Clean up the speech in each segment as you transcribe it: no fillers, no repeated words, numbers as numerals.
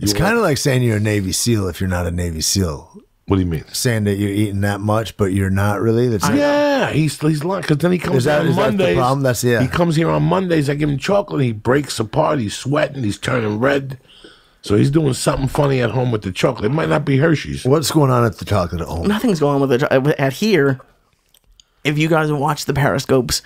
It's kind of like saying you're a Navy SEAL if you're not a Navy SEAL. What do you mean? Saying that you're eating that much, but you're not really. That's Yeah, he's lying because then he comes on Mondays. That the problem? That's He comes here on Mondays. I give him chocolate. He breaks apart. He's sweating. He's turning red. So he's doing something funny at home with the chocolate. It might not be Hershey's. What's going on at the chocolate at home? Nothing's going on with it at here. If you guys watch the Periscopes,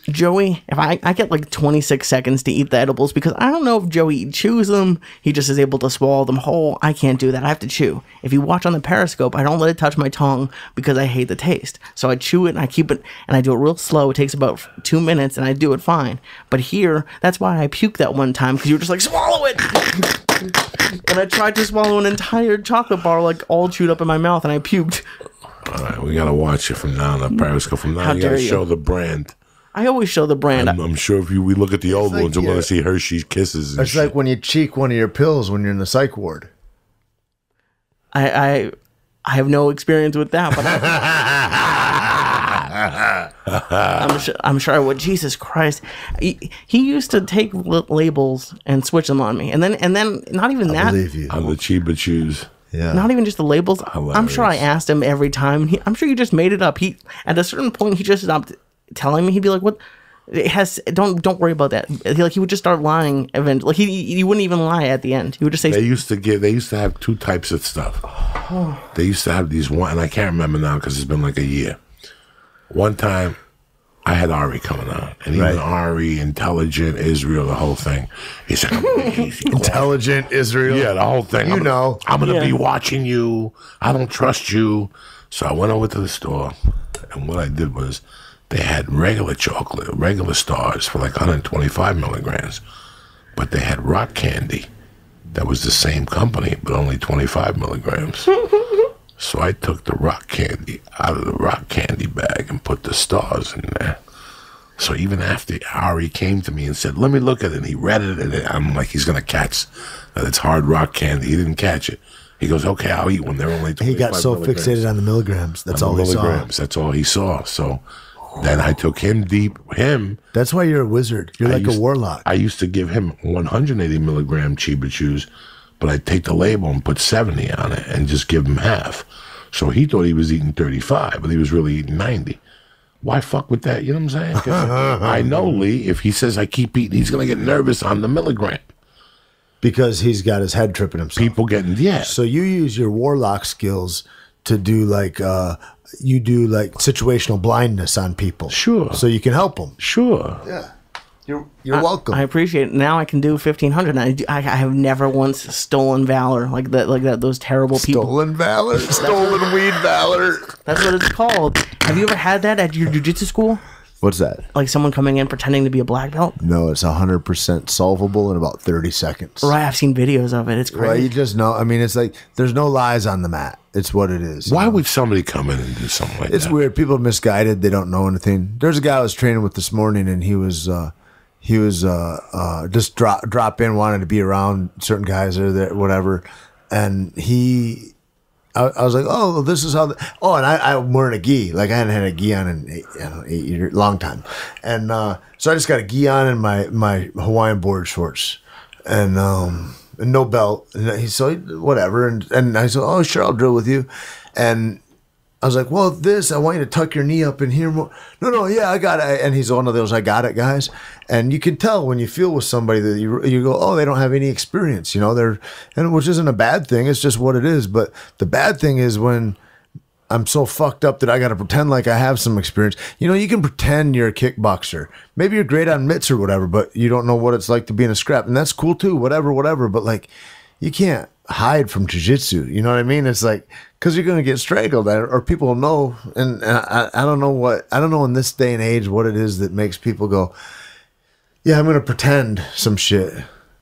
Joey, if I get like 26 seconds to eat the edibles, because I don't know if Joey chews them, he just is able to swallow them whole. I can't do that. I have to chew. If you watch on the Periscope, I don't let it touch my tongue because I hate the taste. So I chew it and I keep it, and I do it real slow. It takes about 2 minutes and I do it fine. But here, that's why I puked that one time, because you were just like, swallow it! And I tried to swallow an entire chocolate bar like all chewed up in my mouth, and I puked. All right, we got to watch it from now on the Periscope. From now on, you got to show the brand. I always show the brand. I'm sure if we look at the old ones, we're going to see Hershey's Kisses. It's like when you cheek one of your pills when you're in the psych ward. I have no experience with that, but I'm sure I would. Jesus Christ, he used to take labels and switch them on me, and then not even that. I believe you. On the Chiba Chews. Yeah. Not even just the labels. Hilarious. I'm sure I asked him every time. I'm sure you just made it up. At a certain point he just stopped telling me. He'd be like, "What? It has. Don't worry about that." He would just start lying eventually. Like he wouldn't even lie at the end. He would just say. They used to have two types of stuff. They used to have these one, and I can't remember now because it's been like a year. One time, I had Ari coming on, and even Ari, intelligent Israel, the whole thing. He said, "Intelligent Israel." Yeah, the whole thing. I'm gonna be watching you. I don't trust you. So I went over to the store, and what I did was, they had regular chocolate, regular stars for like 125 milligrams, but they had rock candy that was the same company, but only 25 milligrams. So I took the rock candy out of the rock candy bag and put the stars in there. So even after Ari came to me and said, "Let me look at it," and he read it, and I'm like, he's going to catch that it's hard rock candy. He didn't catch it. He goes, "Okay, I'll eat one." They're only 25 He got so milligrams. fixated on the milligrams. That's all he saw. That's all he saw. So then I took him deep. That's why you're a wizard. You're like a warlock. I used to give him 180 milligram Chiba Chews, but I'd take the label and put 70 on it and just give him half. So he thought he was eating 35, but he was really eating 90. Why fuck with that? You know what I'm saying? 'Cause I know, Lee, if he says I keep eating, he's going to get nervous on the milligram. Because he's got his head tripping himself. People getting, So you use your warlock skills to do like, you do like situational blindness on people. Sure. So you can help them. Sure. Yeah. You're welcome. I appreciate it. Now I can do 1,500. I have never once stolen Valor like that. Those terrible people. Stolen Valor? Stolen weed Valor. That's what it's called. Have you ever had that at your jiu-jitsu school? What's that? Like someone coming in pretending to be a black belt? No, it's 100% solvable in about 30 seconds. Right, I've seen videos of it. It's crazy. Right, you just know. I mean, it's like there's no lies on the mat. It's what it is. Why would somebody come in and do something like that? It's weird. People are misguided. They don't know anything. There's a guy I was training with this morning, and he was just drop in, wanted to be around certain guys or there, whatever. And I was like, oh, this is how. And I'm wearing a gi. Like I hadn't had a gi on in 8 years, long time. And so I just got a gi on and my Hawaiian board shorts, and no belt. And he said, whatever. And I said, oh, sure, I'll drill with you. And I was like, well, I want you to tuck your knee up in here more. No, yeah, I got it. And he's one of those I got it guys. And you can tell when you feel with somebody that you go, oh, they don't have any experience, and which isn't a bad thing. It's just what it is. But the bad thing is when I'm so fucked up that I got to pretend like I have some experience. You can pretend you're a kickboxer. Maybe you're great on mitts or whatever, but you don't know what it's like to be in a scrap. And that's cool too, whatever. But like, you can't hide from jiu-jitsu. You know what I mean? It's like, because you're going to get strangled or people will know. And I don't know in this day and age what it is that makes people go, yeah, I'm going to pretend some shit.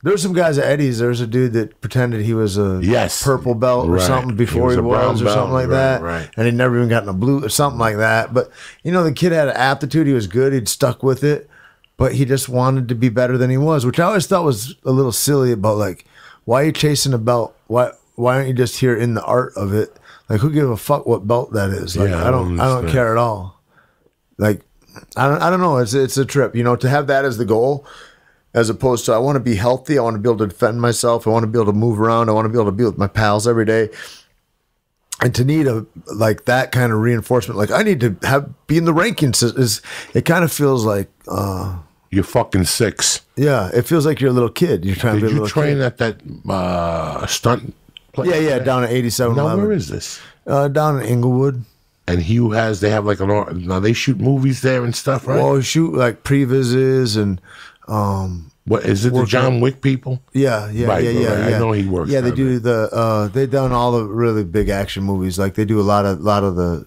There's some guys at Eddie's. There's a dude that pretended he was a purple belt or something before he was or something like that. Right. And he'd never even gotten a blue or something like that. But, the kid had an aptitude. He was good. He'd stuck with it. But he just wanted to be better than he was, which I always thought was a little silly about, like, why are you chasing a belt? Why aren't you just here in the art of it? Like, who give a fuck what belt that is? Like, I don't care at all. Like, I don't know. It's a trip, to have that as the goal. as opposed to I want to be healthy. I want to be able to defend myself. I want to be able to move around. I want to be able to be with my pals every day. And to need like that kind of reinforcement, like I need to be in the rankings. It kind of feels like you're fucking 6. Yeah, it feels like you're a little kid. You're trying to be a little train kid. at that stunt place? Yeah, down at 87. Now where is this? Down in Inglewood. And they have like now they shoot movies there and stuff, right? Well, shoot like previses and what is it? The John Wick people? Yeah. I know he works. Yeah, they do they've done all the really big action movies. Like they do a lot of the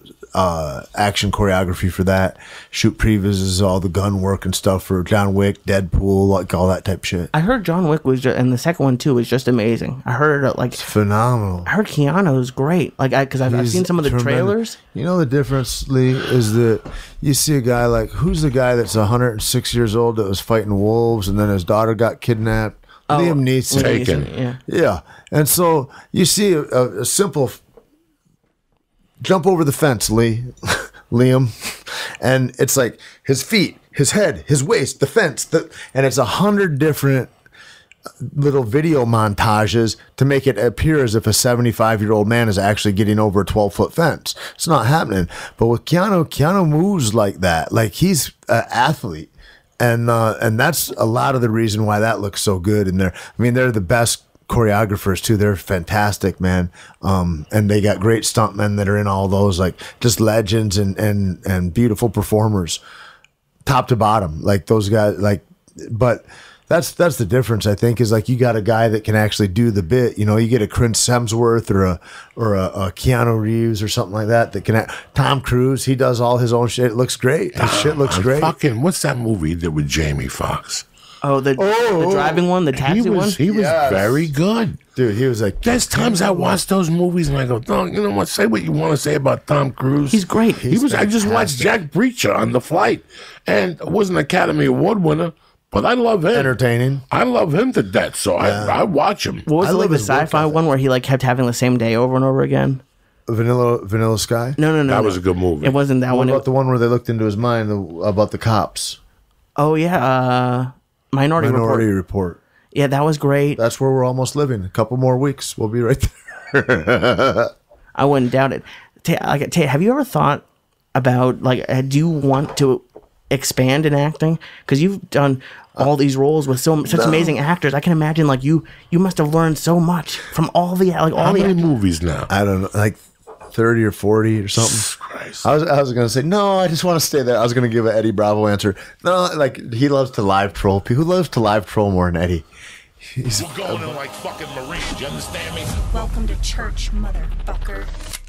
action choreography for that. Shoot previses, all the gun work and stuff for John Wick, Deadpool, like all that type shit. I heard John Wick was and the second one too was just amazing. I heard it like it's phenomenal. I heard Keanu is great. Like because I've seen some of the trailers. You know the difference, Lee, is that you see a guy like who's the guy that's 106 years old that was fighting wolves and then his daughter got kidnapped. Liam Neeson. Taken. Yeah, and so you see a simple. Jump over the fence, Liam. And it's like his feet, his head, his waist, the fence, and it's 100 different little video montages to make it appear as if a 75-year-old man is actually getting over a 12-foot fence. It's not happening. But with Keanu moves like that. Like he's an athlete. And that's a lot of the reason why that looks so good in there. I mean, they're the best choreographers too. They're fantastic, man. And they got great stuntmen that are in all those, like just legends and beautiful performers, top to bottom. Like those guys, like, but that's the difference. I think is like you got a guy that can actually do the bit. You know, you get a Chris Hemsworth or a Keanu Reeves or something like that can. Tom Cruise, he does all his own shit. It looks great. His shit looks great. Fucking, what's that movie he did with Jamie Foxx? Oh, the driving one, the taxi one? He was very good. Dude, he was like... There's times I watch those movies and I go, no, you know what? Say what you want to say about Tom Cruise. He's great. I just watched Jack Reacher on The Flight and was an Academy Award winner, but I love him. Entertaining. I love him to death, so I watch him. What was like the sci-fi one where he like kept having the same day over and over again? Vanilla Sky? No. That was a good movie. It wasn't that one. What about the one where they looked into his mind about the cops? Oh, yeah. Minority Report. Yeah, that was great. That's where we're almost living. A couple more weeks, we'll be right there. I wouldn't doubt it. Have you ever thought about do you want to expand in acting? Because you've done all these roles with such amazing actors. I can imagine you must have learned so much from all the How many movies now? I don't know, like 30 or 40 or something. Christ. I was going to say, no, I just want to stay there. I was going to give an Eddie Bravo answer. No, like, he loves to live troll. Who loves to live troll more than Eddie? We're going in like fucking Marines, you understand me? Welcome to church, motherfucker.